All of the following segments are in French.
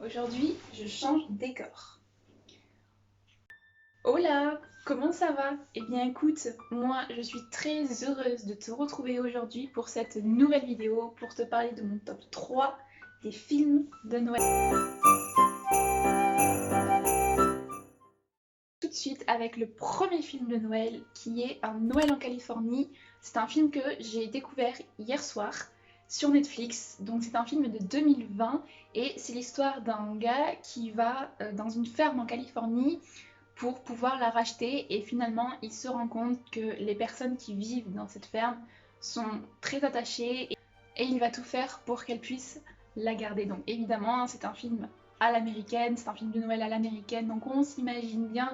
Aujourd'hui, je change de décor. Hola, comment ça va? Eh bien écoute, moi je suis très heureuse de te retrouver aujourd'hui pour cette nouvelle vidéo pour te parler de mon top 3 des films de Noël. Tout de suite avec le premier film de Noël qui est Un Noël en Californie. C'est un film que j'ai découvert hier soir sur Netflix. Donc c'est un film de 2020 et c'est l'histoire d'un gars qui va dans une ferme en Californie pour pouvoir la racheter et finalement il se rend compte que les personnes qui vivent dans cette ferme sont très attachées et il va tout faire pour qu'elles puissent la garder. Donc évidemment c'est un film à l'américaine, c'est un film de Noël à l'américaine, donc on s'imagine bien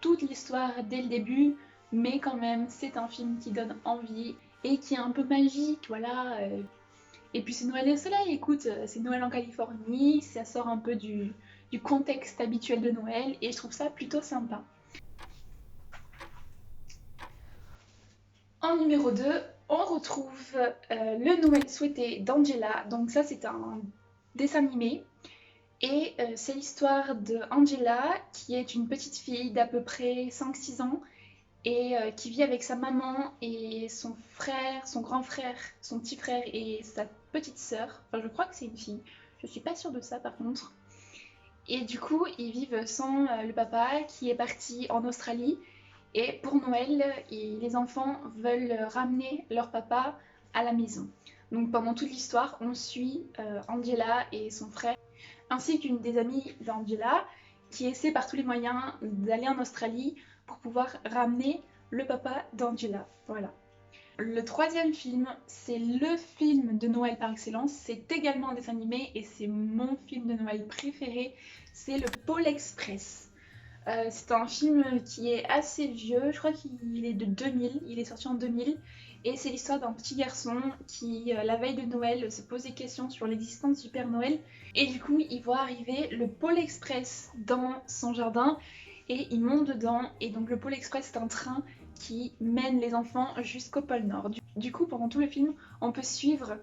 toute l'histoire dès le début, mais quand même c'est un film qui donne envie et qui est un peu magique, voilà. Et puis c'est Noël au soleil, écoute, c'est Noël en Californie, ça sort un peu du contexte habituel de Noël et je trouve ça plutôt sympa. En numéro 2, on retrouve Le Noël souhaité d'Angela. Donc ça c'est un dessin animé et c'est l'histoire de Angela qui est une petite fille d'à peu près 5-6 ans et qui vit avec sa maman et son frère, son grand frère, son petit frère et sa petite sœur. Enfin je crois que c'est une fille, je suis pas sûre de ça par contre. Et du coup, ils vivent sans le papa qui est parti en Australie. Et pour Noël, les enfants veulent ramener leur papa à la maison. Donc pendant toute l'histoire, on suit Angela et son frère, ainsi qu'une des amies d'Angela, qui essaie par tous les moyens d'aller en Australie pour pouvoir ramener le papa d'Angela. Voilà. Le troisième film, c'est le film de Noël par excellence. C'est également un dessin animé et c'est mon film de Noël préféré. C'est le Pôle Express. C'est un film qui est assez vieux, je crois qu'il est de 2000, il est sorti en 2000. Et c'est l'histoire d'un petit garçon qui, la veille de Noël, se pose des questions sur l'existence du Père Noël. Et du coup, il voit arriver le Pôle Express dans son jardin et il monte dedans. Et donc le Pôle Express, c'est un train qui mène les enfants jusqu'au pôle Nord. Du coup, pendant tout le film, on peut suivre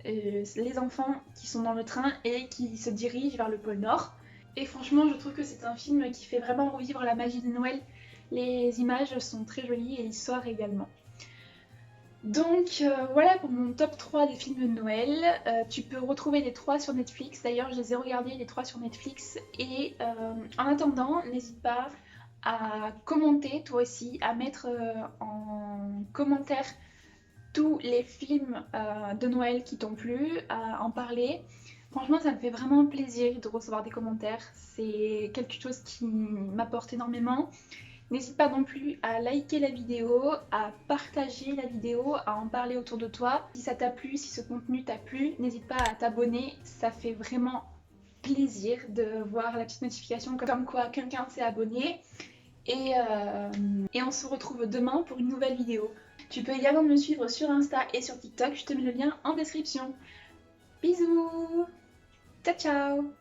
les enfants qui sont dans le train et qui se dirigent vers le pôle Nord. Et franchement, je trouve que c'est un film qui fait vraiment revivre la magie de Noël. Les images sont très jolies et l'histoire également. Donc voilà pour mon top 3 des films de Noël. Tu peux retrouver les 3 sur Netflix. D'ailleurs, je les ai regardés les 3 sur Netflix. Et en attendant, n'hésite pas à commenter toi aussi, à mettre en commentaire tous les films de Noël qui t'ont plu, à en parler. Franchement, ça me fait vraiment plaisir de recevoir des commentaires. C'est quelque chose qui m'apporte énormément. N'hésite pas non plus à liker la vidéo, à partager la vidéo, à en parler autour de toi. Si ça t'a plu, si ce contenu t'a plu, n'hésite pas à t'abonner. Ça fait vraiment plaisir de voir la petite notification comme quoi quelqu'un s'est abonné. Et on se retrouve demain pour une nouvelle vidéo. Tu peux également me suivre sur Insta et sur TikTok, je te mets le lien en description. Bisous! Ciao ciao!